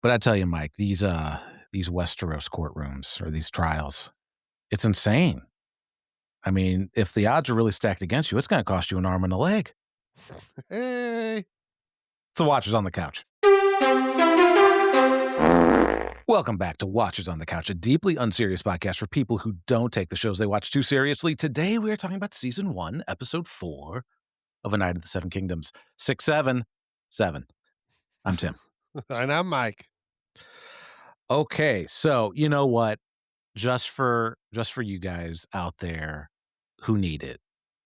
But I tell you, Mike, these Westeros courtrooms or these trials, it's insane. I mean, if the odds are really stacked against you, it's going to cost you an arm and a leg. Hey. It's the Watchers on the Couch. Welcome back to Watchers on the Couch, a deeply unserious podcast for people who don't take the shows they watch too seriously. Today, we are talking about Season 1, Episode 4 of A Night of the Seven Kingdoms. 677. I'm Tim. And I'm Mike. Okay, so you know what? Just for you guys out there who need it,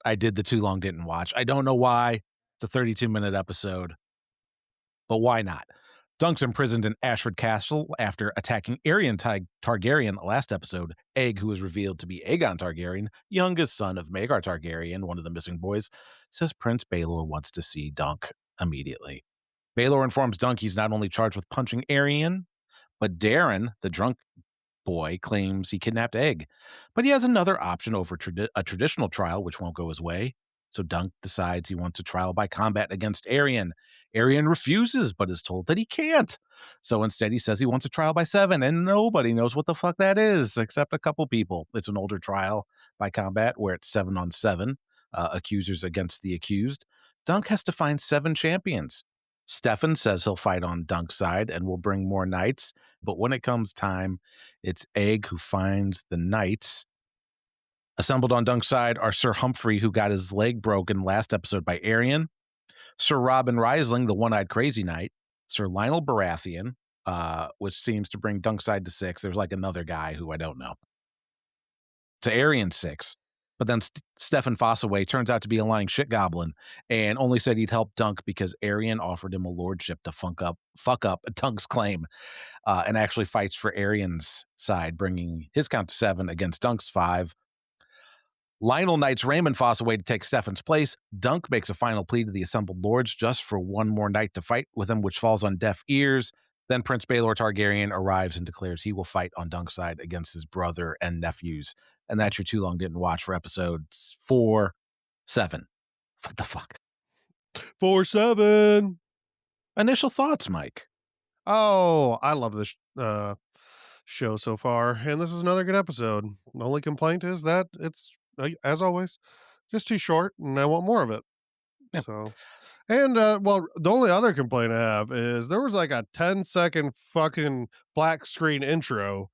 I did the Too Long Didn't Watch. I don't know why. It's a 32-minute episode, but why not? Dunk's imprisoned in Ashford Castle after attacking Aerion Targaryen last episode. Egg, who is revealed to be Aegon Targaryen, youngest son of Maegor Targaryen, one of the missing boys, says Prince Baelor wants to see Dunk immediately. Baelor informs Dunk he's not only charged with punching Aerion, but Darren, the drunk boy, claims he kidnapped Egg. But he has another option over a traditional trial, which won't go his way. So Dunk decides he wants a trial by combat against Aerion. Aerion refuses, but is told that he can't. So instead, he says he wants a trial by 7, and nobody knows what the fuck that is, except a couple people. It's an older trial by combat where it's 7-on-7, accusers against the accused. Dunk has to find 7 champions. Stefan says he'll fight on Dunk's side and will bring more knights, but when it comes time, it's Egg who finds the knights. Assembled on Dunk's side are Sir Humphrey, who got his leg broken last episode by Aerion, Sir Robin Risling, the one-eyed crazy knight, Sir Lionel Baratheon, which seems to bring Dunk's side to 6. There's like another guy who I don't know. To Aerion's 6. But then Stefan Fossaway turns out to be a lying shit goblin and only said he'd help Dunk because Aerion offered him a lordship to fuck up Dunk's claim, and actually fights for Aerion's side, bringing his count to 7 against Dunk's 5. Lionel knights Raymond Fossaway to take Stefan's place. Dunk makes a final plea to the assembled lords just for one more night to fight with him, which falls on deaf ears. Then Prince Baelor Targaryen arrives and declares he will fight on Dunk's side against his brother and nephews. And that's your Too Long Didn't Watch for episodes 4, 7. What the fuck? 4-7. Initial thoughts, Mike? Oh, I love this show so far, and this was another good episode. The only complaint is that it's, as always, just too short, and I want more of it. Yeah. So, and well, the only other complaint I have is there was like a 10-second fucking black screen intro,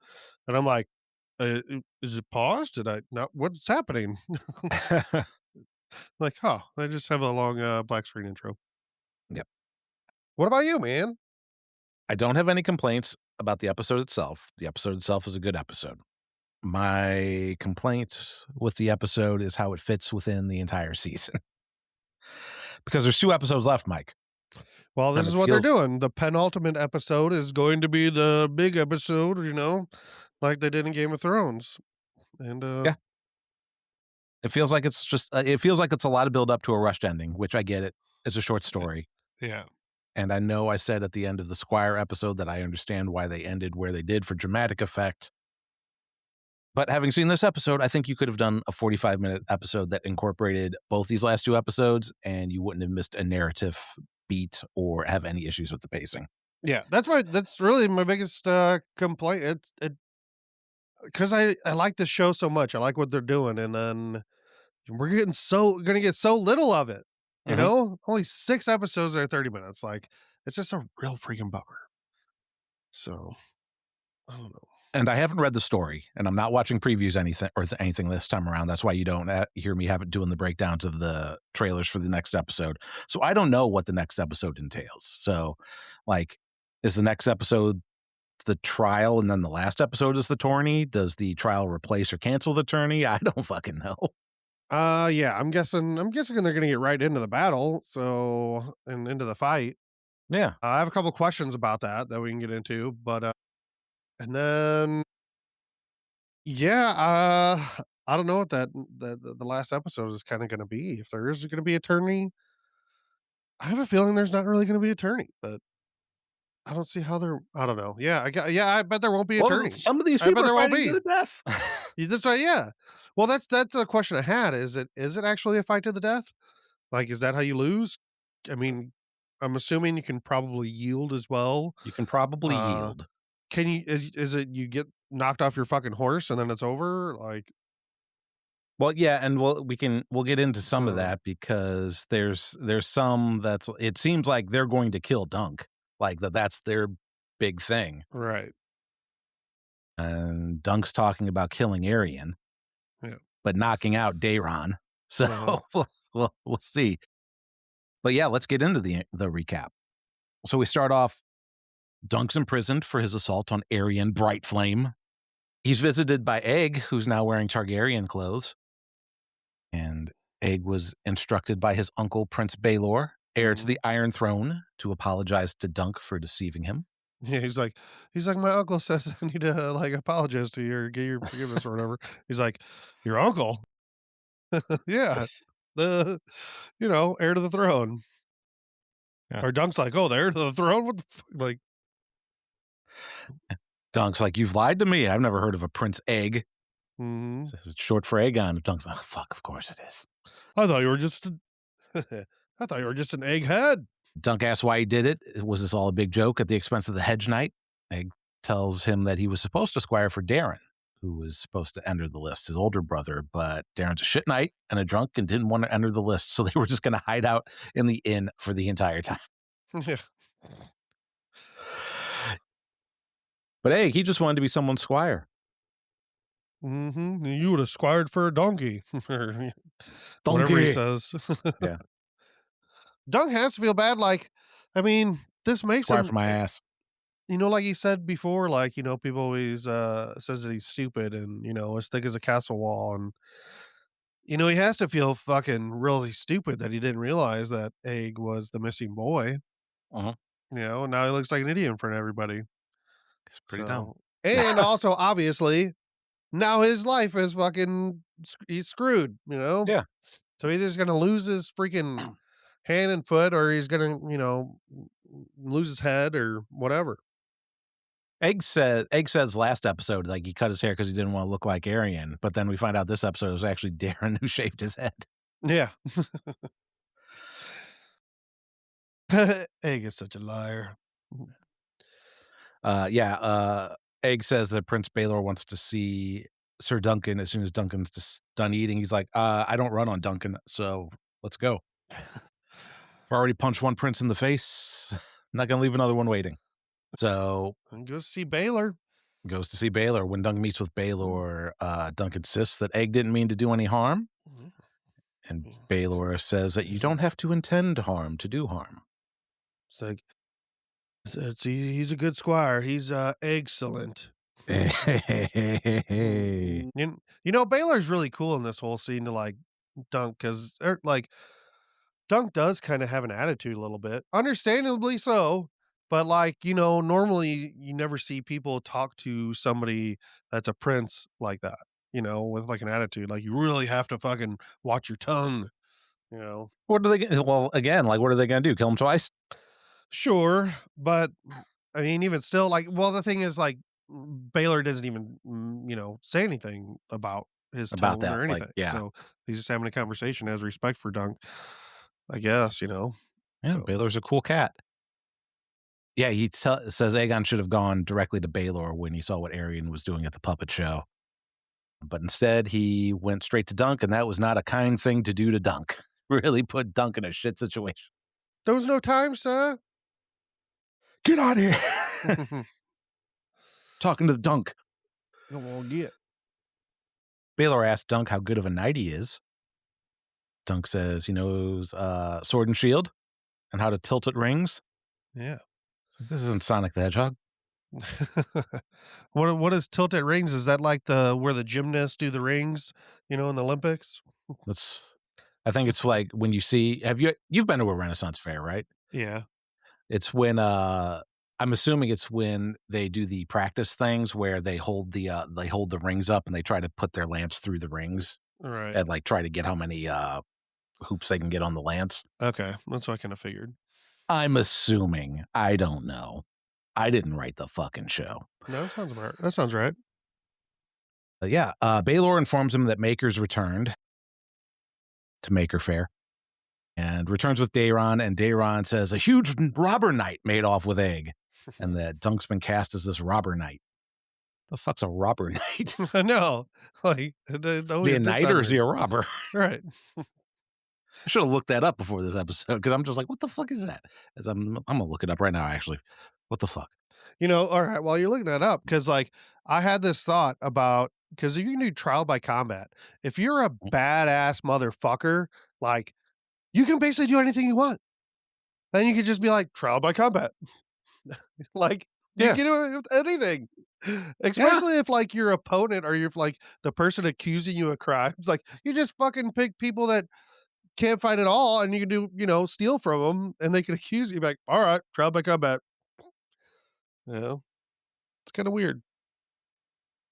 and I'm like, is it paused? Did I not? What's happening? Like, they just have a long black screen intro. Yep. What about you, man? I don't have any complaints about the episode itself. The episode itself is a good episode. My complaint with the episode is how it fits within the entire season. Because there's 2 episodes left, Mike. Well, this is what they're doing. The penultimate episode is going to be the big episode, like they did in Game of Thrones. And yeah. It feels like it's just, it feels like it's a lot of build up to a rushed ending, which I get it. It's a short story. Yeah. And I know I said at the end of the Squire episode that I understand why they ended where they did for dramatic effect. But having seen this episode, I think you could have done a 45-minute episode that incorporated both these last 2 episodes, and you wouldn't have missed a narrative beat or have any issues with the pacing. Yeah, that's really my biggest complaint. It's because I like this show so much. I like what they're doing, and then we're gonna get so little of it. You know, only 6 episodes are 30 minutes. Like, it's just a real freaking bummer. So, I don't know. And I haven't read the story, and I'm not watching previews anything this time around. That's why you don't hear me doing the breakdowns of the trailers for the next episode. So I don't know what the next episode entails. So, like, is the next episode the trial, and then the last episode is the tourney? Does the trial replace or cancel the tourney? I don't fucking know. Yeah, I'm guessing they're gonna get right into the battle, and into the fight. Yeah. I have a couple questions about that we can get into, but and then I don't know what the last episode is kind of going to be. If there is going to be a tourney, I have a feeling there's not really going to be a tourney, but I don't see how I don't know. Yeah, I bet there won't be a tourney. Some of these people are fighting to the death. That's right. Yeah. Well, that's a question I had. Is it actually a fight to the death? Like, is that how you lose? I mean, I'm assuming you can probably yield as well. You can probably Uh, yield. can you is it you get knocked off your fucking horse and then it's over? Like, Well, yeah, and we'll get into some of so that because there's some that's it seems like they're going to kill Dunk, like, that's their big thing, right. and Dunk's talking about killing Arian, Yeah. but knocking out Dayron. So, Uh-huh. we'll see. But, yeah, let's get into the recap. So we start off, Dunk's imprisoned for his assault on Arian Brightflame. He's visited by Egg, who's now wearing Targaryen clothes. And Egg was instructed by his uncle, Prince Baelor, heir to Mhm. the Iron Throne, to apologize to Dunk for deceiving him. Yeah, he's like, "My uncle says I need to, like, apologize to you or get your forgiveness or whatever." He's like, "Your uncle?" "Yeah, the heir to the throne." Yeah. Or Dunk's like, "Oh, the heir to the throne? What the like, Dunk's like, "You've lied to me. I've never heard of a Prince Egg." mhm. Says it's short for Aegon. Dunk's like, "Oh, fuck, of course it is." I thought you were just an I thought you were just an egghead." Dunk asks why he did it. Was this all a big joke at the expense of the Hedge Knight? Egg tells him that he was supposed to squire for Darren, who was supposed to enter the list, his older brother, but Darren's a shit knight and a drunk and didn't want to enter the list, so they were just going to hide out in the inn for the entire time. Yeah. But hey, he just wanted to be someone's squire. Mhm. "You would have squired for a donkey," or whatever he Donkey. says. Yeah, Dunk has to feel bad, like, I mean, this makes squire him for my ass. like he said before, like, people always, says that he's stupid and, as thick as a castle wall, and, he has to feel fucking really stupid that he didn't realize that Egg was the missing boy, Uh-huh. and now he looks like an idiot in front of everybody. It's pretty dumb. So and also, obviously, now his life is fucking he's screwed, Yeah. So either he's gonna lose his freaking hand and foot or he's gonna, lose his head or whatever. Egg says last episode, like, he cut his hair because he didn't wanna look like Aryan, but then we find out this episode it was actually Darren who shaved his head. Yeah. Egg is such a liar. Yeah, Egg says that Prince Baelor wants to see Sir Duncan as soon as Duncan's just done eating. He's like, I don't run on Duncan, so let's go. I've already punched one prince in the face. Not gonna leave another one waiting." So, And go see Baylor. goes to see Baelor. When Duncan meets with Mm, Baelor, Dunk insists that Egg didn't mean to do any harm, yeah, and yeah. Baelor says that you He's don't like have to intend harm to do harm. it's like he's a good squire. He's, excellent. Hey. And, Baylor's really cool in this whole scene to, like, Dunk because like, Dunk does kinda have an attitude a little bit, understandably so, but, like, normally you never see people talk to somebody that's a prince like that, with, like, an attitude, like, you really have to fucking watch your tongue, you know? What are they well, again, like, what are they gonna do, kill him twice? Sure, but, I mean, even still, like the thing is, like, Baylor doesn't even, say anything about his About tone that, or like, anything, yeah. so he's just having a conversation, has respect for Dunk, I guess, Yeah, so Baelor's a cool cat. Yeah, says Aegon should have gone directly to Baelor when he saw what Arion was doing at the puppet show, but instead, he went straight to Dunk, and that was not a kind thing to do to Dunk. Really put Dunk in a shit situation. "There was no time, sir." "Get out of here." Talking to the Dunk. "You won't get." Baelor asks Dunk how good of a knight he is. Dunk says he knows, sword and shield and how to tilt at rings. Yeah. It's like, "This isn't Sonic the Hedgehog." What is tilted rings? Is that like the where the gymnasts do the rings, in the Olympics? That's I think it's like when you see you've been to a Renaissance fair, right? Yeah, It's when, I'm assuming it's when they do the practice things where they hold the rings up and they try to put their lance through the rings right. and, like, try to get how many, hoops they can get on the lance. Okay, that's what I kinda figured. I'm assuming. I don't know. I didn't write the fucking show. No, that sounds right. But yeah, Baelor informs him that Maker's returned to Maker Fair, and returns with Dayron, and Dayron says, a huge robber knight made off with egg. And that Dunk's been cast as this robber knight. The fuck's a robber knight? I know. Like, it Is he always a did knight sound or is he weird. a robber? Right. I should have looked that up before this episode because I'm just like, what the fuck is that? As I'm gonna look it up right now, actually. What the fuck? All right, while you're looking that up, because like I had this thought about because you can do trial by combat. If you're a badass motherfucker, like you can basically do anything you want. Then you could just be like trial by combat. Like you Yeah. can do it with anything. Yeah. Especially if like your opponent or you're like the person accusing you of crimes, like you just fucking pick people that can't fight at all and you can do, steal from them and they can accuse you like, all right, trial by combat. Yeah. It's kind of weird.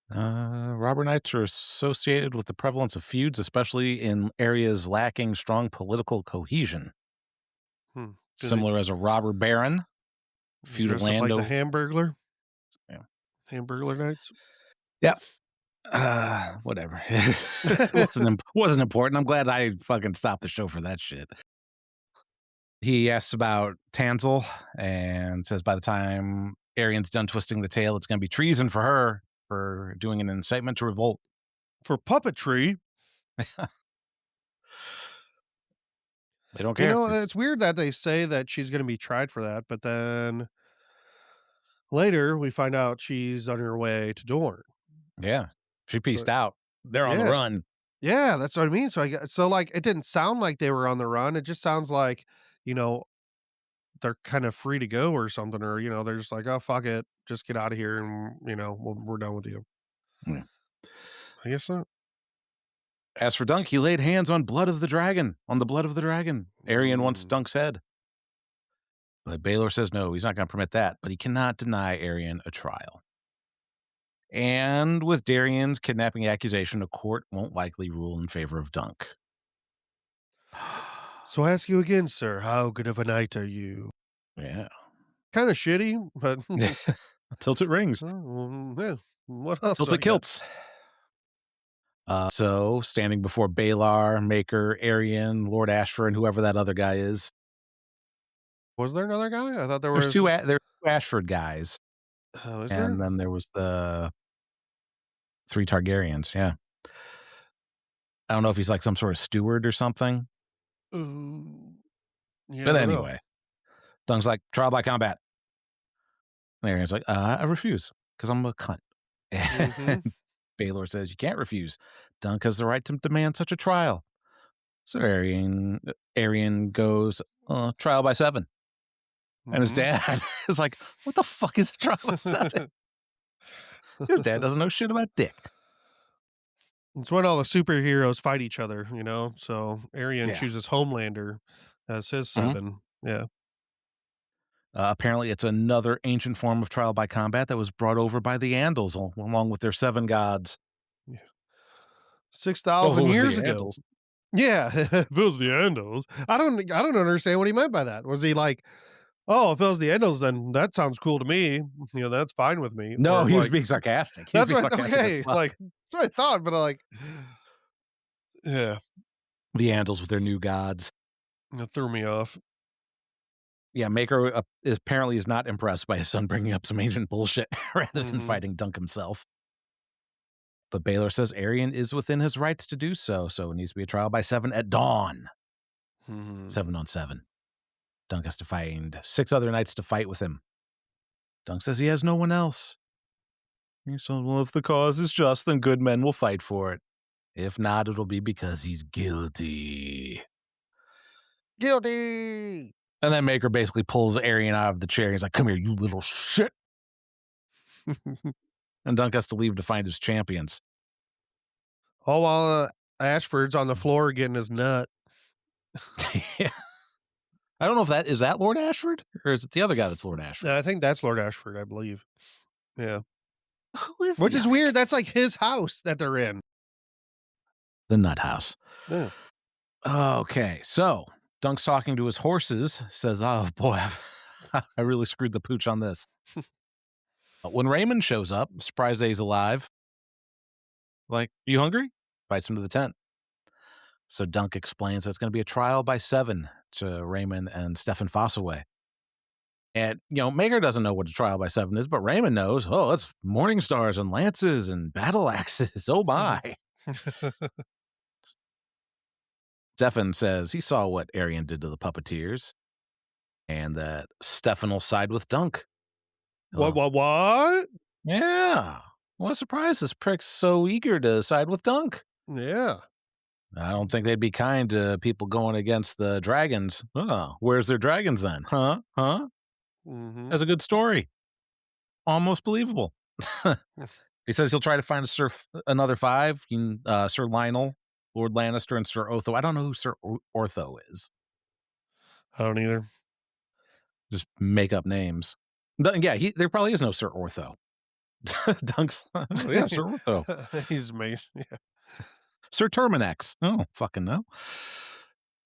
Robber knights are associated with the prevalence of feuds, especially in areas lacking strong political cohesion. Hmm. Do they Similar as a robber baron, feudal dress up like the lando. Hamburglar? Yeah. Hamburglar Nights? Yeah. Whatever. Wasn't important. I'm glad I fucking stopped the show for that shit. He asks about Tansel and says by the time Arian's done twisting the tail, it's going to be treason for her for doing an incitement to revolt. For puppetry, They don't care. it's weird that they say that she's gonna be tried for that, but then later we find out she's on her way to Dorne. Yeah. She So pieced out. They're on the yeah. run. Yeah, that's what I mean. So like it didn't sound like they were on the run. It just sounds like, you know, they're kind of free to go or something, or they're just like, oh fuck it, just get out of here, and we're done with you. Yeah. I guess not. As for Dunk, he laid hands on the blood of the dragon. Arian wants Mm. Dunk's head. But Baylor says no, he's not going to permit that, but he cannot deny Arian a trial. And with Darian's kidnapping accusation, a court won't likely rule in favor of Dunk. So I ask you again, sir, how good of a knight are you? Yeah. Kind of shitty, but Tilt it rings. yeah. What else Tilt do it I got? kilts. So standing before Balar, Maker, Arian, Lord Ashford, and whoever that other guy is. Was there another guy? I thought there There's was. there's two Ashford guys, Oh, is there? and then there was the three Targaryens. Yeah. I don't know if he's like some sort of steward or something. Ooh. Yeah, I But don't know. anyway, Dunk's like, trial by combat. And Arian's like, I refuse because I'm a cunt. Hmm. And Baylor says, you can't refuse. Dunk has the right to demand such a trial. So Arian goes, trial by 7. And his Hmm. dad is like, what the fuck is a trial by 7? His dad doesn't know shit about dick. It's when all the superheroes fight each other, So Arian Yeah. chooses Homelander as his Mhm. 7. Yeah. Apparently, it's another ancient form of trial by combat that was brought over by the Andals along with their 7 gods. Yeah. Well, if it 6,000 was the years ago. Andals. Yeah, if it was the Endos. I don't understand what he meant by that. Was he like, "Oh, if it was the Endos, then that sounds cool to me. That's fine with me." No, Or he was like, being sarcastic. He was that's being what sarcastic as okay, fuck. like, that's what I thought, but like yeah, The Andals with their new gods. it threw me off. Yeah, Maker apparently is not impressed by his son bringing up some ancient bullshit rather than Mhm, fighting Dunk himself. But Baylor says Arian is within his rights to do so, so it needs to be a trial by 7 at dawn. mhm. 7 on 7. Dunk has to find 6 other knights to fight with him. Dunk says he has no one else. He said, well, if the cause is just, then good men will fight for it. If not, it'll be because he's guilty. Guilty. And then Maker basically pulls Arian out of the chair. He's like, come here, you little shit. And Dunk has to leave to find his champions. All while Ashford's on the floor getting his nut. Yeah. I don't know if is that Lord Ashford or is it the other guy that's Lord Ashford? I think that's Lord Ashford, I believe. Yeah. Who is Which the is other weird. guy? That's like his house that they're in. The Nut House. Yeah. Okay, so Dunk's talking to his horses, says, oh boy, I really screwed the pooch on this. When Raymond shows up, surprised that he's alive, like, you hungry? Bites him to the tent. So Dunk explains that it's going to be a trial by 7 to Raymond and Stefan Fossaway. And, Maker doesn't know what a trial by 7 is, but Raymond knows. Oh, it's morning stars and lances and battle axes. Oh, my. Stefan says he saw what Arian did to the puppeteers and that Stefan will side with Dunk. What, Oh, what, what? yeah. What surprise this prick's so eager to side with Dunk. Yeah. I don't think they'd be kind to people going against the dragons. Oh, where's their dragons then? Huh? Huh? Mhm. That's a good story. Almost believable. He says he'll try to find another 5. Sir Lionel, Lord Lannister, and Sir Otho. I don't know who Sir Ortho is. I don't either. Just make up names. Yeah, there probably is no Sir Ortho. Dunk's, oh, yeah, Sir Ortho. He's amazing. Yeah. Sir Terminex. Oh, fucking no.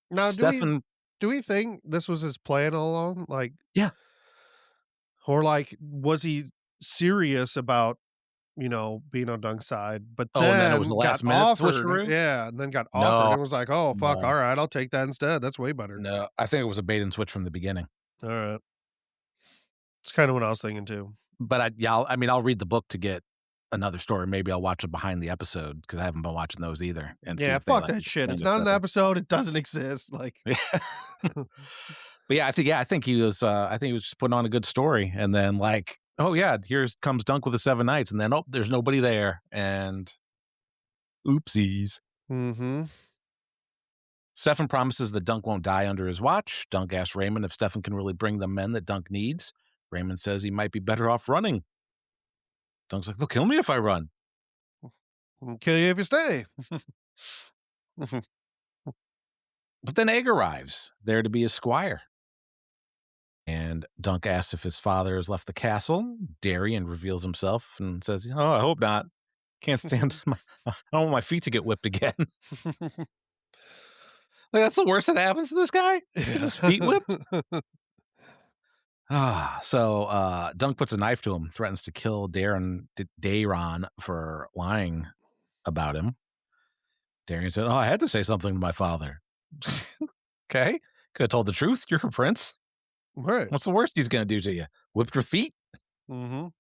Now, Stefan, do we think this was his plan all along? Like, yeah. or like, was he serious about, being on Dunk's side, but Oh, and then it was the then got last minute offered, switcheroo? yeah, and then got offered No, and was like, "Oh, fuck, no, alright, I'll take that instead, that's way better." no. I think it was a bait and switch from the beginning. Alright. It's kinda what I was thinking too. But I'll read the book to get another story. Maybe I'll watch it behind the episode because I haven't been watching those either and see Yeah, if they, fuck like, that shit, explain it's it not an better. episode, it doesn't exist, like But I think he was, just putting on a good story, and then, like, oh, yeah, here's comes Dunk with the 7 Knights, and then, oh, there's nobody there, and oopsies. Mhm. Stefan promises that Dunk won't die under his watch. Dunk asks Raymond if Stefan can really bring the men that Dunk needs. Raymond says he might be better off running. Dunk's like, they'll kill me if I run. "We'll kill you if you stay." But then Egg arrives, there to be his squire. And Dunk asks if his father has left the castle. Darien reveals himself and says, oh, I hope not. Can't stand I don't want my feet to get whipped again. Like, that's the worst that happens to this guy? Is his feet whipped? Dunk puts a knife to him, threatens to kill Daron for lying about him. Darien said, oh, I had to say something to my father. Okay. Could have told the truth. You're a prince. Right. What's the worst he's going to do to you? Whip your feet? Mhm.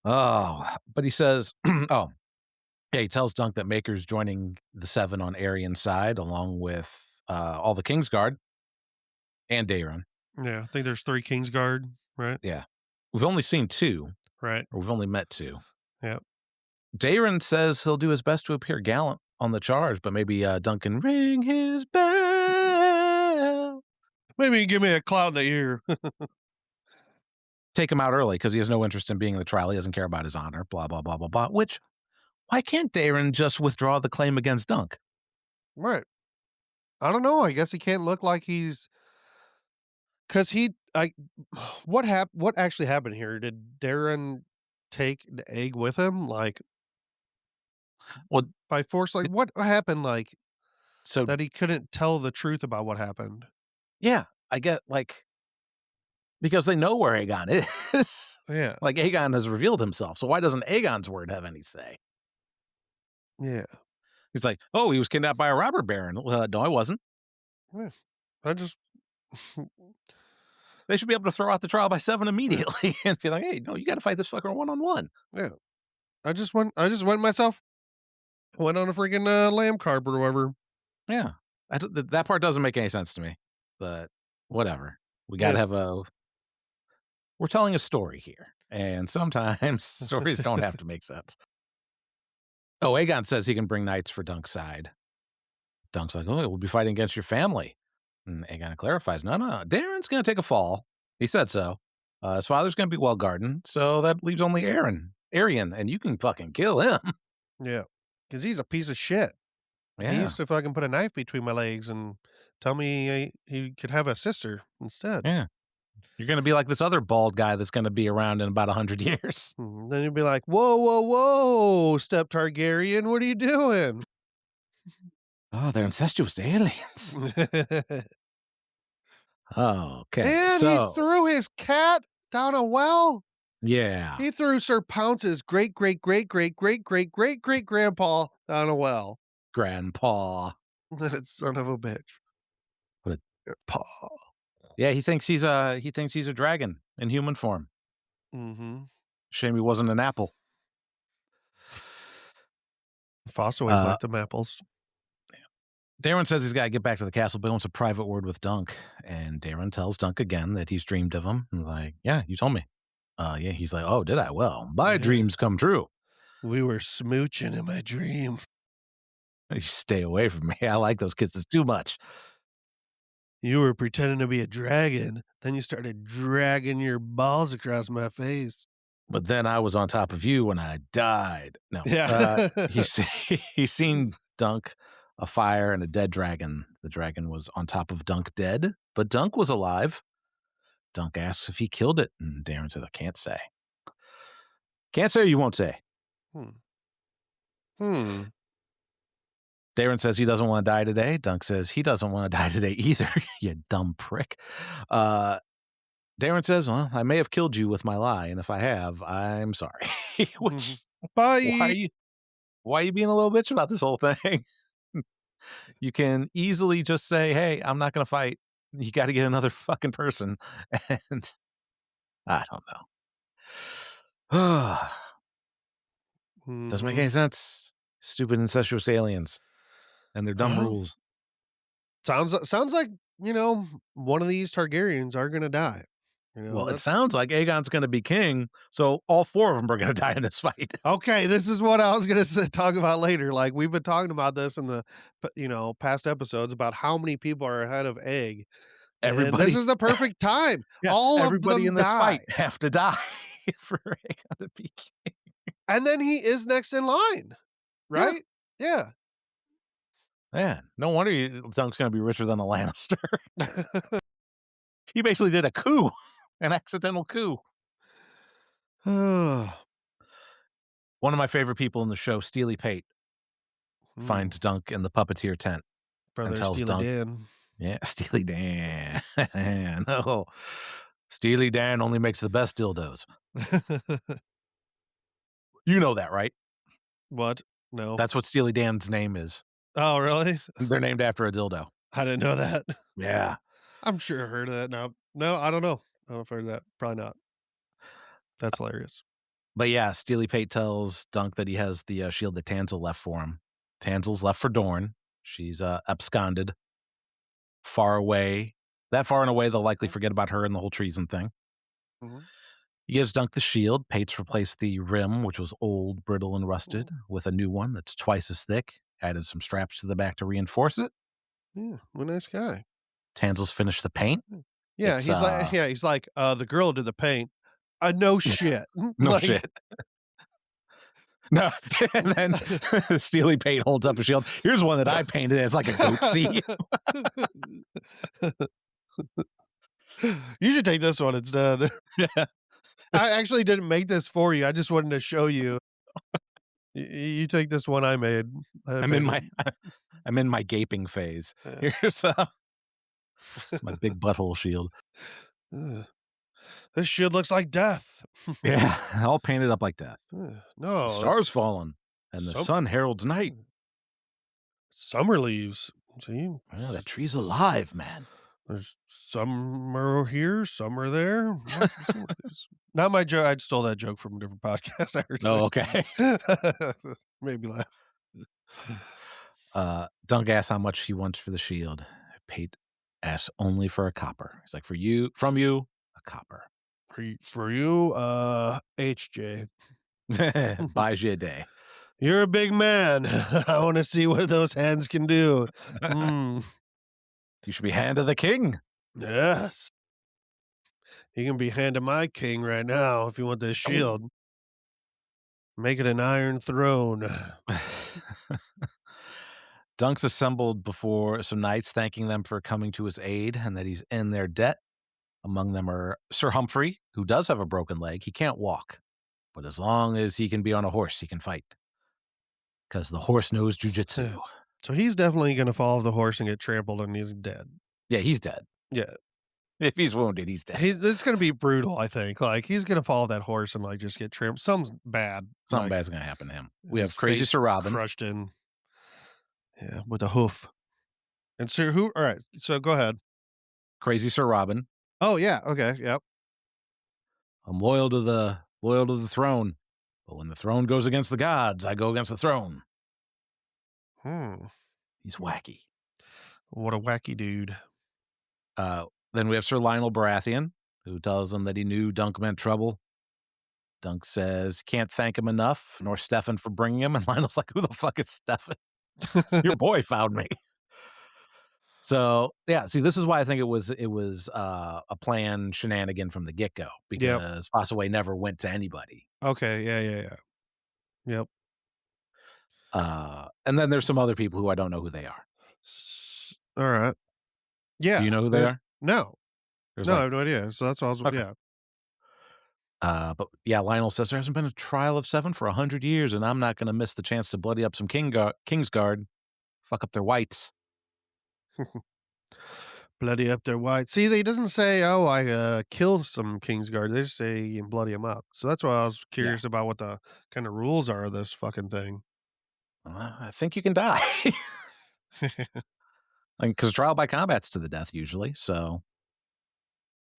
Oh, but he says, oh, yeah, he tells Dunk that Maker's joining the 7 on Arian's side, along with all the Kingsguard and Daron. Yeah, I think there's 3 Kingsguard, right? Yeah. We've only seen 2, Right. or we've only met 2. Yeah. Daron says he'll do his best to appear gallant on the charge, but maybe Dunk can ring his bell. Maybe give me a cloud in the ear. Take him out early because he has no interest in being in the trial. He doesn't care about his honor, blah, blah, blah, blah, blah. Which, why can't Daron just withdraw the claim against Dunk? Right. I don't know, I guess he can't look like he's 'cause he I what actually happened here? Did Darren take the egg with him, like, Well, by force? Like, what happened, like, so, that he couldn't tell the truth about what happened? yeah, I get, like, because they know where Aegon is. Yeah, Like, Aegon has revealed himself, so why doesn't Aegon's word have any say? yeah, He's like, "Oh, he was kidnapped by a robber baron." No, I wasn't. yeah. I just They should be able to throw out the trial by 7 immediately and be like, "Hey, no, you gotta fight this fucker one-on-one." yeah. I just went myself. Went on a freaking, lamb carp or whatever. Yeah. I don't that part doesn't make any sense to me, but whatever. We gotta Yeah. have a we're telling a story here, and sometimes stories don't have to make sense. Oh, Aegon says he can bring knights for Dunk's side. Dunk's like, "Oh, we'll be fighting against your family." And Aegon clarifies, "No, no, Darren's gonna take a fall." He said so. His father's gonna be well guarded, so that leaves only Arian, and you can fucking kill him. Yeah. 'Cause he's a piece of shit. He Yeah, used to fucking put a knife between my legs and tell me he could have a sister instead. yeah. You're gonna be like this other bald guy that's gonna be around in about 100 years. Then you'd be like, "Whoa, whoa, whoa, Step Targaryen, what are you doing?" Oh, they're incestuous aliens. Oh, okay. And he So, threw his cat down a well. yeah, He threw Sir Pounce's great, great, great, great, great, great, great, great grandpa down a well. grandpa. That son of a bitch. But Paw. yeah, he thinks he's a dragon in human form. Mhm. Shame he wasn't an apple. Foss always Uh, liked them apples. Darren says he's got to get back to the castle, but he wants a private word with Dunk. And Darren tells Dunk again that he's dreamed of him. And like, yeah, you told me. Yeah, he's like, oh, did I? Well, my Yeah. dreams come true. We were smooching in my dream. You stay away from me. I like those kisses too much. You were pretending to be a dragon, then you started dragging your balls across my face. But then I was on top of you when I died. No, Yeah. he's he's seen Dunk, a fire, and a dead dragon. The dragon was on top of Dunk dead, but Dunk was alive. Dunk asks if he killed it, and Darren says, I can't say. Can't say or you won't say. Hmm. Hmm. Darren says he doesn't want to die today. Dunk says he doesn't want to die today either, you dumb prick. Darren says, well, I may have killed you with my lie, and if I have, I'm sorry. Mhm. Which, Bye. why are you being a little bitch about this whole thing? You can easily just say, hey, I'm not going to fight. You got to get another fucking person. And I don't know. Doesn't make Mhm. any sense. Stupid incestuous aliens and their dumb Well, rules. sounds like, one of these Targaryens are gonna die. Well, it That's sounds like Aegon's going to be king, so all four of them are going to die in this fight. okay, this is what I was gonna talk about later. Like, we've been talking about this in the, past episodes about how many people are ahead of Egg, and this Everybody, is the perfect time. yeah, All of everybody them in this die, fight have to die for Aegon to be king. and then he is next in line, Yeah, right? Yeah. man, no wonder Dunk's going to be richer than a Lannister. He basically did a coup, an accidental coup. Hmm. One of my favorite people in the show, Steely Pate, finds Dunk in the puppeteer tent and Brother tells Steely Dunk, Dan. yeah, Steely Dan. No. Steely Dan only makes the best dildos. You know that, right? What? No. That's what Steely Dan's name is. Oh, really? They're named after a dildo. I didn't know that. Yeah. I'm sure I heard of that now. No, I don't know. I don't know if I heard that. Probably not. That's hilarious. But yeah, Steely Pate tells Dunk that he has the shield that Tansel left for him. Tansel's left for Dorne. She's absconded far away. That far and away, they'll likely forget about her and the whole treason thing. Mhm. He gives Dunk the shield. Pate's replaced the rim, which was old, brittle, and rusted, Mhm. with a new one that's twice as thick. Added some straps to the back to reinforce it. Yeah, what a nice guy. Tansel's finished the paint. Mm. Yeah, It's he's like, the girl did the paint. No shit. no Like shit. No, and then Steely Pate holds up a shield. Here's one that I painted. It's like a goatse. You should take this one instead. Yeah. I actually didn't make this for you. I just wanted to show you. You take this one I made. I I'm in painted. my I'm in my gaping phase. Yeah. Here's it's my big butthole shield. Ugh. This shit looks like death. Yeah, all painted up like death. The No, stars it's fallen, and the some sun heralds night. summer leaves. See? Yeah, that tree's alive, man. There's some are here, some are there. Not my joke. I stole that joke from a different podcast I heard Oh, okay. made me laugh. Dunk asks how much he wants for the shield. Pate asks only for a copper. He's like, from you, a copper. For you, HJ. Buys you a day. You're a big man. I want to see what those hands can do. Mm, You should be hand of the king. yes. You can be hand to my king right now if you want this shield. Make it an iron throne. Dunk's assembled before some knights, thanking them for coming to his aid and that he's in their debt. Among them are Sir Humphrey, who does have a broken leg. He can't walk, but as long as he can be on a horse, he can fight. Because the horse knows jujitsu. So he's definitely going to fall off the horse and get trampled, and he's dead. Yeah, he's dead. Yeah, If he's wounded, he's dead. it's going to be brutal. I think. Like he's going to fall off that horse and like just get trampled. Something bad. Something like, bad's going to happen to him. We his have Crazy face Sir Robin. crushed in. Yeah, with a hoof. And so who alright, so go ahead. Crazy Sir Robin. Oh, yeah, okay, yep. I'm loyal to the throne, but when the throne goes against the gods, I go against the throne. Hmm, He's wacky. what a wacky dude. Then we have Sir Lionel Baratheon, who tells him that he knew Dunk meant trouble. Dunk says, can't thank him enough, nor Stefan for bringing him. And Lionel's like, who the fuck is Stefan? Your boy found me. So yeah, see, this is why I think it was a planned shenanigan from the get go Yep, because Fossaway never went to anybody. okay, yeah, yeah, yeah. Yep. And then there's some other people who I don't know who they are. Alright. Do Yeah, you know who they are? no. There's No, I like have no idea, so that's awesome, okay. yeah. But yeah, Lionel says there hasn't been a trial of seven for 100 years, and I'm not going to miss the chance to bloody up some Kingsguard, fuck up their whites. Bloody up their white see, he doesn't say, "Oh, I, killed some Kingsguard," they just say, "You bloody him up." So that's why I was Yeah, curious about what the kinda rules are of this fucking thing. I think you can die, because trial by combat's to the death usually.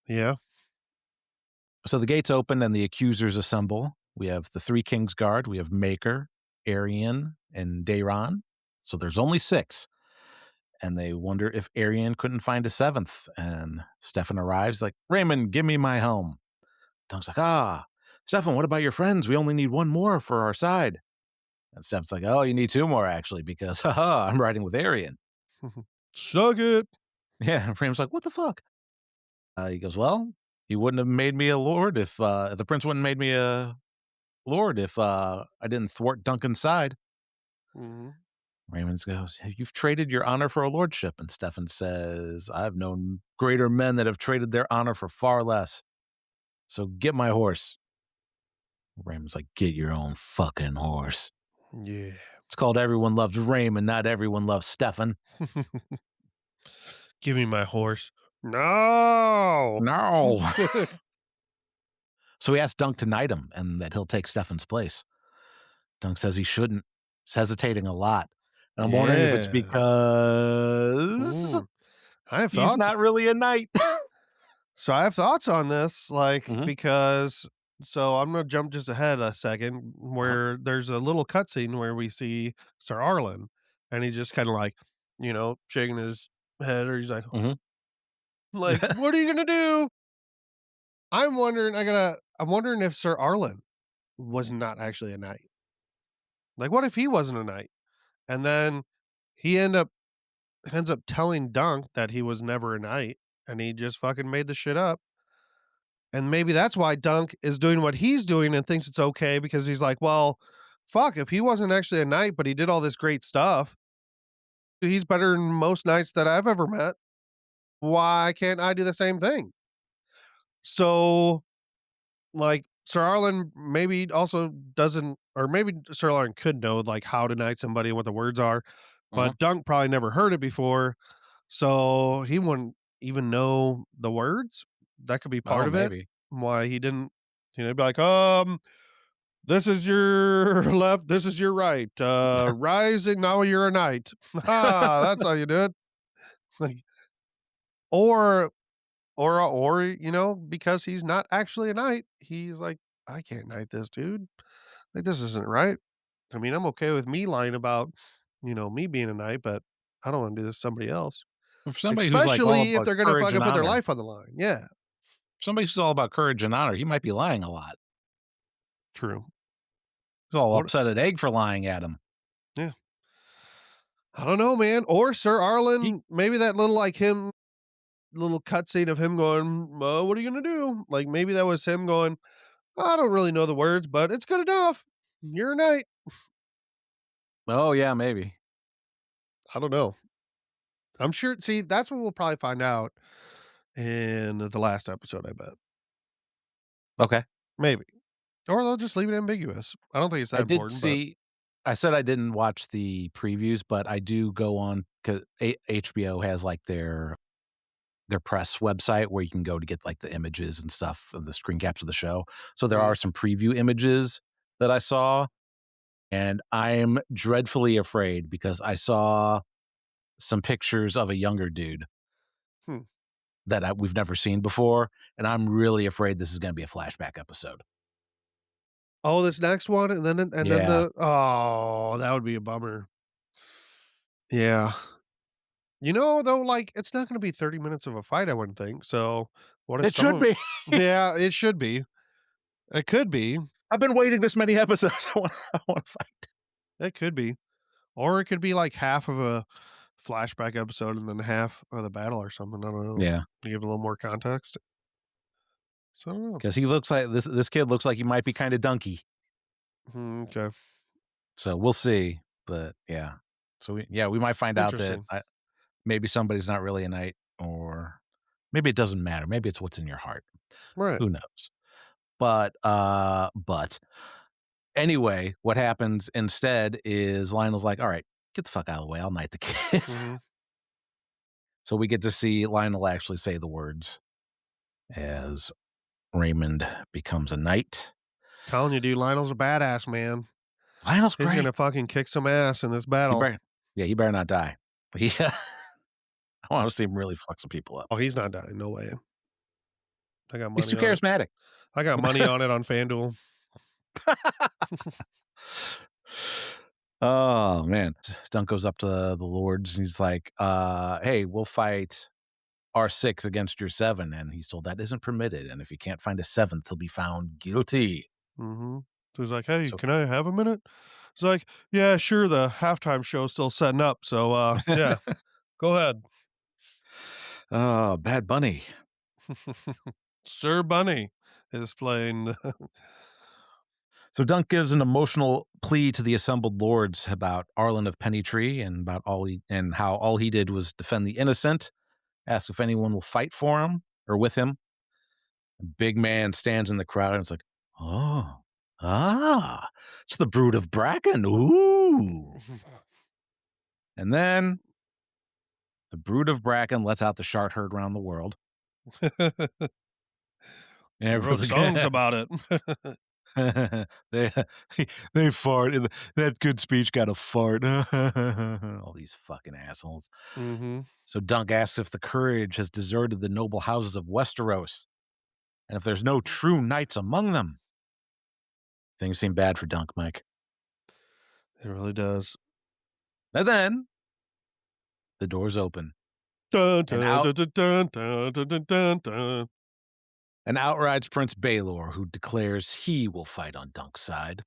Yeah. So the gates open and the accusers assemble. We have the three Kingsguard. We have Maker, Arian, and Dayron. So there's only six. And they wonder if Arian couldn't find a seventh. And Stefan arrives like, Raymond, give me my helm. Dunk's like, Stefan, what about your friends? We only need one more for our side. And Stefan's like, oh, you need two more actually, because I'm riding with Arian. Suck it. Yeah. And Raymond's like, what the fuck? He goes, well, he wouldn't have made me a lord if the prince wouldn't have made me a lord if I didn't thwart Duncan's side. Mhm. Raymond goes, you've traded your honor for a lordship. And Stefan says, I've known greater men that have traded their honor for far less. So get my horse. Raymond's like, get your own fucking horse. Yeah. It's called Everyone Loves Raymond, not Everyone Loves Stefan. Give me my horse. No. No. So he asks Dunk to knight him and that he'll take Stefan's place. Dunk says he shouldn't. He's hesitating a lot. And I'm wondering if it's Yeah. because Mm. I have he's thoughts. not really a knight. So I have thoughts on this, like, Mhm. because so I'm gonna jump just ahead a second Uh-huh. where there's a little cutscene where we see Sir Arlen, and he's just kinda like, shaking his head, or he's Mhm. like, "What are you gonna do?" I'm wondering if Sir Arlen was not actually a knight. Like, what if he wasn't a knight? And then he ends up telling Dunk that he was never a knight, and he just fucking made the shit up. And maybe that's why Dunk is doing what he's doing and thinks it's okay because he's like, well, fuck, if he wasn't actually a knight, but he did all this great stuff, he's better than most knights that I've ever met. Why can't I do the same thing? So, like, Sir Arlen maybe also doesn't, or maybe Sir Arlen could know like how to knight somebody and what the words are, Mhm. but Dunk probably never heard it before. So he wouldn't even know the words. That could be part Oh, of it. maybe. Why he didn't, he'd be like, this is your left, this is your right. Rising, now you're a knight. Ah, that's how you do it. Like, or because he's not actually a knight, he's like, I can't knight this dude. Like, this isn't right. I mean, I'm okay with me lying about, me being a knight, but I don't want to do this to somebody else. For somebody who's like all Especially if about they're gonna courage fucking and put their honor, life on the line. Yeah. somebody who's all about courage and honor, he might be lying a lot. True. He's all Or upset at Egg for lying at him. yeah. I don't know, man. Or Sir He Arlen, maybe that little like him little cutscene of him going, what are you gonna do? Like maybe that was him going, I don't really know the words, but it's good enough. You're a knight. Oh, yeah, maybe. I don't know. I'm sure see, that's what we'll probably find out in the last episode, I bet. Okay. Maybe. Or they'll just leave it ambiguous. I don't think it's I that did important, but see I said I didn't watch the previews, but I do go on 'cause HBO has, like, their press website where you can go to get, like, the images and stuff and the screen caps of the show. So there mm, are some preview images that I saw, and I'm dreadfully afraid because I saw some pictures of a younger dude Hmm. that we've never seen before, and I'm really afraid this is gonna be a flashback episode. Oh, this next one, and then Yeah. that would be a bummer. Yeah. Though, like, it's not gonna be 30 minutes of a fight, I wouldn't think, so what if It some should of be. Yeah, it should be. It could be. I've been waiting this many episodes. I wanna fight. It could be. Or it could be, like, half of a flashback episode and then half of the battle or something, I don't know, Yeah, to give it a little more context. So, I don't know. because he looks like this kid looks like he might be kinda dunky, Okay. so we'll see, but yeah. So we might find out that Interesting. maybe somebody's not really a knight, or maybe it doesn't matter, maybe it's what's in your heart. Right. Who knows? But anyway, what happens instead is Lionel's like, "Alright, get the fuck out of the way, I'll knight the kid." Mhm. So we get to see Lionel actually say the words as Raymond becomes a knight. Telling you, dude, Lionel's a badass, man. Lionel's He's great. gonna fucking kick some ass in this He battle. better Yeah, he better not die. Yeah, I wanna see him really fuck some people up. Oh, he's not dying, no way. I got He's too money on it. charismatic. I got money on it on FanDuel. Oh, man. Dunk goes up to the lords, and he's like, "Hey, we'll fight our 6 against your 7," and he's told that isn't permitted, and if he can't find a 7th, he'll be found guilty. Mhm. So he's like, "Hey, So can I have a minute?" He's like, "Yeah, sure, the halftime show's still setting up, so, yeah, go ahead." Oh, Bad Bunny. Sir Bunny is playing. So Dunk gives an emotional plea to the assembled lords about Arlen of Pennytree and about how all he did was defend the innocent, asks if anyone will fight for him or with him. A big man stands in the crowd and it's like, "Oh, it's the brood of Bracken. Ooh." And then the brood of Bracken lets out the shart heard around the world. And He everyone's wrote songs like, about it. they they fart. That good speech got a fart. All these fucking assholes. Mhm. So Dunk asks if the courage has deserted the noble houses of Westeros, and if there's no true knights among them. Things seem bad for Dunk, Mike. It really does. And then the doors open, Dun, and dun, out dun, dun, dun, dun, dun, dun, dun. and out rides Prince Baelor, who declares he will fight on Dunk's side.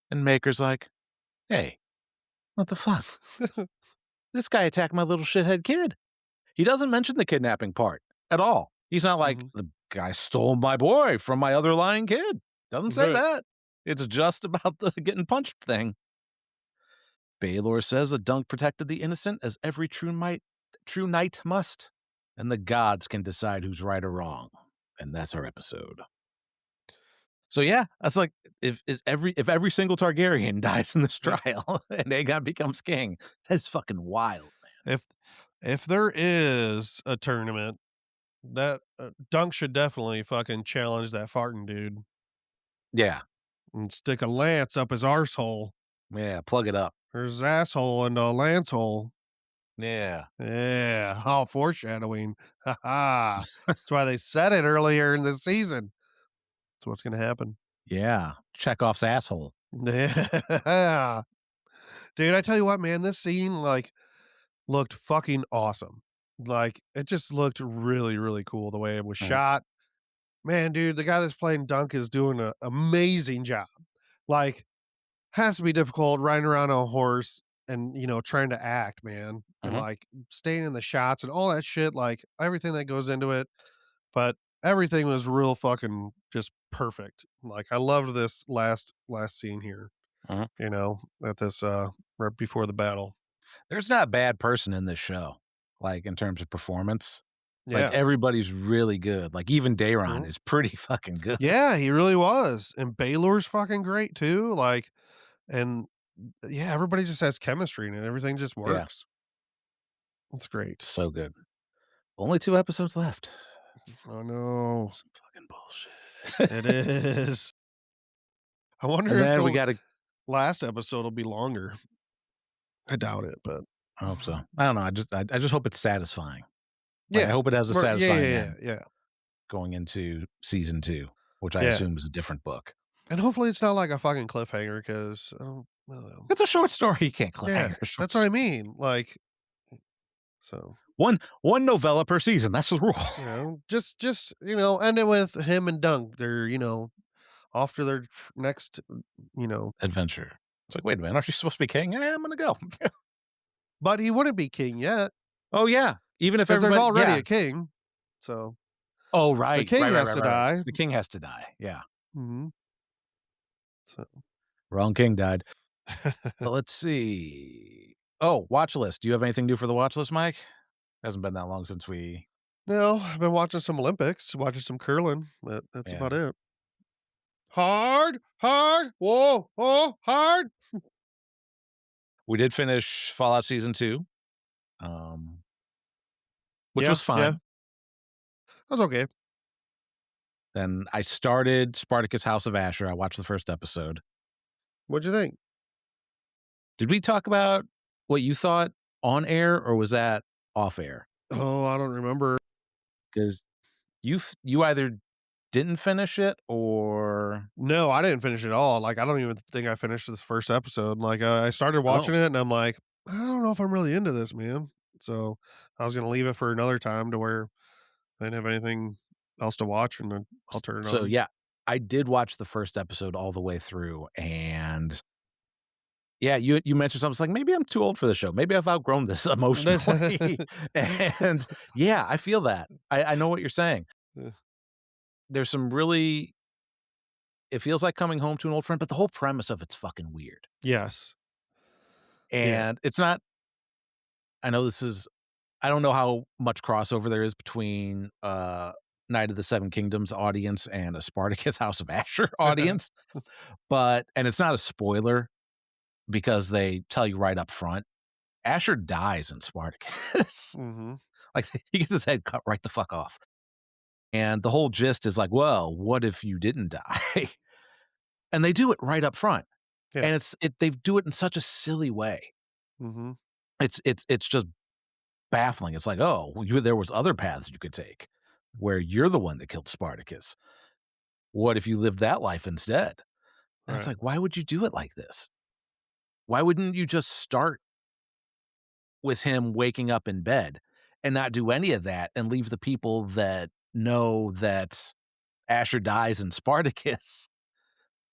And Maker's like, "Hey, what the fuck? This guy attacked my little shithead kid." He doesn't mention the kidnapping part at all. He's not like, Mhm. "The guy stole my boy from my other lying kid." Doesn't say Right. that. It's just about the getting punched thing. Baelor says that Dunk protected the innocent as every true knight must, and the gods can decide who's right or wrong. And that's our episode. So yeah, that's like if every single Targaryen dies in this Yeah. trial and Aegon becomes king, that's fucking wild. If if there is a tournament, that, Dunk should definitely fucking challenge that farting dude Yeah, and stick a lance up his arsehole yeah, plug it up. or his asshole into a lance hole. Yeah, Yeah. Oh, foreshadowing. Ha ha. That's why they said it earlier in the season. That's what's gonna happen. yeah. Chekhov's asshole. Yeah. Dude, I tell you what, man, this scene, like, looked fucking awesome. Like, it just looked really, really cool the way it was Mhm, shot. Man, dude, the guy that's playing Dunk is doing an amazing job. Like, has to be difficult riding around on a horse and, trying to act, man, and, mhm, like, staying in the shots and all that shit, like, everything that goes into it, but everything was real fucking just perfect. Like, I loved this last scene here, mhm. at this, right before the battle. There's not a bad person in this show, like, in terms of performance. Like, Yeah. everybody's really good. Like, even Daeron Mhm. is pretty fucking good. Yeah, he really was, and Baylor's fucking great too, like, and yeah, everybody just has chemistry and everything just Yeah, works. It's great. so good. Only 2 episodes left. Oh, no. Some fucking It bullshit. is. I wonder And if then we the gotta last episode will be longer. I doubt it, but I hope so. I don't know. I just hope it's satisfying. Like, I Yeah. hope it has a Yeah, yeah, satisfying yeah, end yeah, going into season 2, which I yeah. assume is a different book. And hopefully it's not like a fucking cliffhanger 'cause I don't know. It's a short story. You can't Yeah, cliffhanger a short that's what I story. mean, like, so, One novella per season. That's the rule. end it with him and Dunk. They're, off to their next, you know Adventure. It's like, wait a minute, aren't you supposed to be king? Yeah, I'm gonna go. but he wouldn't be king yet Oh yeah. Even if because there's everybody, already yeah. a king, so Oh the right, king has to right. die. The king has to die. Yeah, Mhm, so wrong king died. Let's see. Oh, watch list. Do you have anything new for the watch list, Mike? Hasn't been that long since we. no, I've been watching some Olympics, watching some curling, but that's Yeah, about it. Hard, hard, whoa, oh, hard. we did finish Fallout season 2, um, which Yeah, was yeah, fun. that's okay. Then I started Spartacus: House of Asher. I watched the first episode. What'd you think? Did we talk about what you thought on air, or was that off air? Oh, I don't remember. Because you either didn't finish it or No, I didn't finish it all, like, I don't even think I finished this first episode, like, I started watching oh, it and I'm like, "I don't know if I'm really into this, man." So, I was gonna leave it for another time to where I didn't have anything else to watch, and then I'll turn it so on. yeah, I did watch the first episode all the way through, and yeah, you mentioned something, it's like, "Maybe I'm too old for the show. Maybe I've outgrown this emotionally." And yeah, I feel that. I know what you're saying. There's some really it feels like coming home to an old friend, but the whole premise of it's fucking weird. Yes. Yeah. And it's not I know this is I don't know how much crossover there is between, Night of the Seven Kingdoms audience and a Spartacus House of Asher audience, but and it's not a spoiler because they tell you right up front, Asher dies in Spartacus. Mhm. Like, he gets his head cut right the fuck off, and the whole gist is like, "Well, what if you didn't die?" And they do it right up front, Yeah. and they do it in such a silly way. Mhm. It's just baffling. It's like, "Oh, well, you there was other paths you could take where you're the one that killed Spartacus. What if you lived that life instead?" And it's Right. like, why would you do it like this? Why wouldn't you just start with him waking up in bed and not do any of that and leave the people that know that Asher dies in Spartacus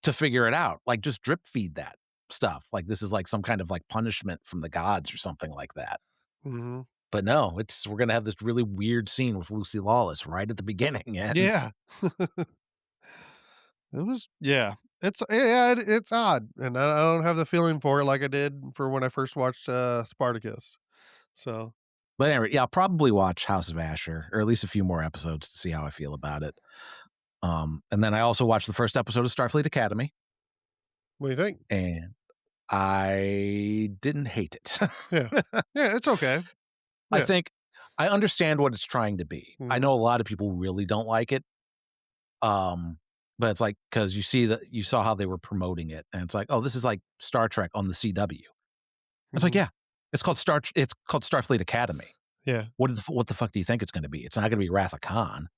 to figure it out? Like, just drip feed that stuff. Like, this is like some kind of like punishment from the gods or something like that. Mhm. But no, it's we're gonna have this really weird scene with Lucy Lawless right at the beginning, and Yeah. It was yeah. It's odd, and I don't have the feeling for it like I did for when I first watched, Spartacus. So, but anyway, yeah, I'll probably watch House of Asher or at least a few more episodes to see how I feel about it. And then I also watched the first episode of Starfleet Academy, what do you think? and I didn't hate it. Yeah. Yeah, it's okay. I Yeah. think I understand what it's trying to be. I Mhm. know a lot of people really don't like it. Um, but it's like because you saw how they were promoting it, and it's like, oh, this is like Star Trek on the CW. It's like, Mhm. yeah, it's called Starfleet Academy. Yeah. What the fuck do you think it's going to be? It's not going to be Wrath of Khan.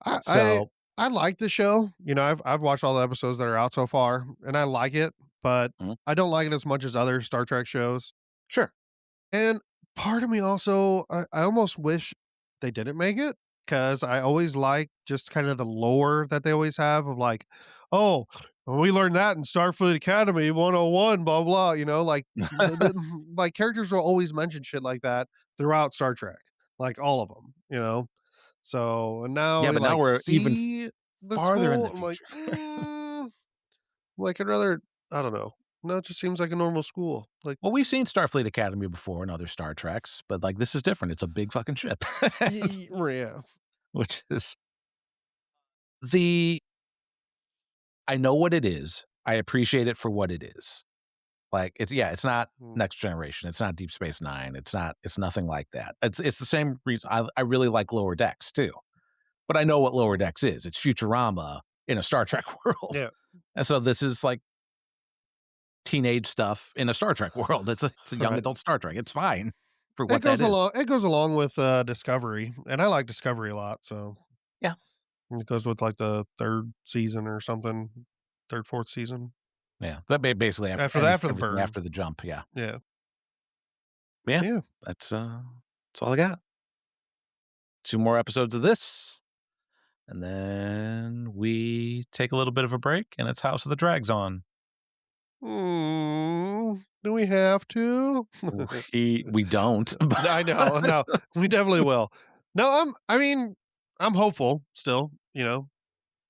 I I So, I like the show. I've watched all the episodes that are out so far, and I like it, but mm, I don't like it as much as other Star Trek shows. sure, And part of me also, I almost wish they didn't make it because I always like just kind of the lore that they always have of like, oh, well, we learned that in Starfleet Academy 101, blah, blah, like, like characters will always mention shit like that throughout Star Trek, like all of them. So, and now yeah, we but now like we're even see the farther in school. the I'm like, future. like I'd rather, I don't know. No, it just seems like a normal school. Like, Well, we've seen Starfleet Academy before in other Star Treks, but like this is different. It's a big fucking ship, and, yeah. which is the I know what it is. I appreciate it for what it is. Like it's yeah, it's not Mm, Next Generation. It's not Deep Space Nine. It's not. It's nothing like that. It's the same reason I really like Lower Decks too. But I know what Lower Decks is. It's Futurama in a Star Trek world, yeah. and so this is like teenage stuff in a Star Trek world. It's a young Right. adult Star Trek. It's fine for what that is. It goes along with, Discovery, and I like Discovery a lot, so Yeah, it goes with, like, the 3rd season or something, 3rd, 4th season. yeah. But basically After the everything burn. after the jump. Yeah, Yeah. yeah. Yeah. That's all I got. 2 more episodes of this, and then we take a little bit of a break, and it's House of the Drags on. Do we have to? We don't, I know, but no, we definitely will. No, I mean, I'm hopeful still,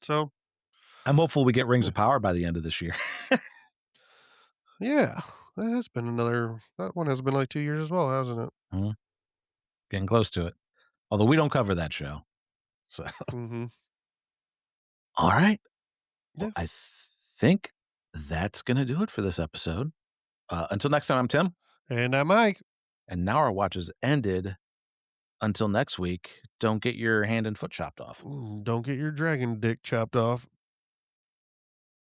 so, I'm hopeful we get Rings eh, of Power by the end of this year. yeah, that one has been, like, 2 years as well, hasn't it? Mhm, getting close to it. Although we don't cover that show. So, Mhm. all right. Well, Yeah, I think that's gonna do it for this episode. Until next time, I'm Tim, and I'm Mike. and now our watch is ended. Until next week, don't get your hand and foot chopped off. Don't get your dragon dick chopped off.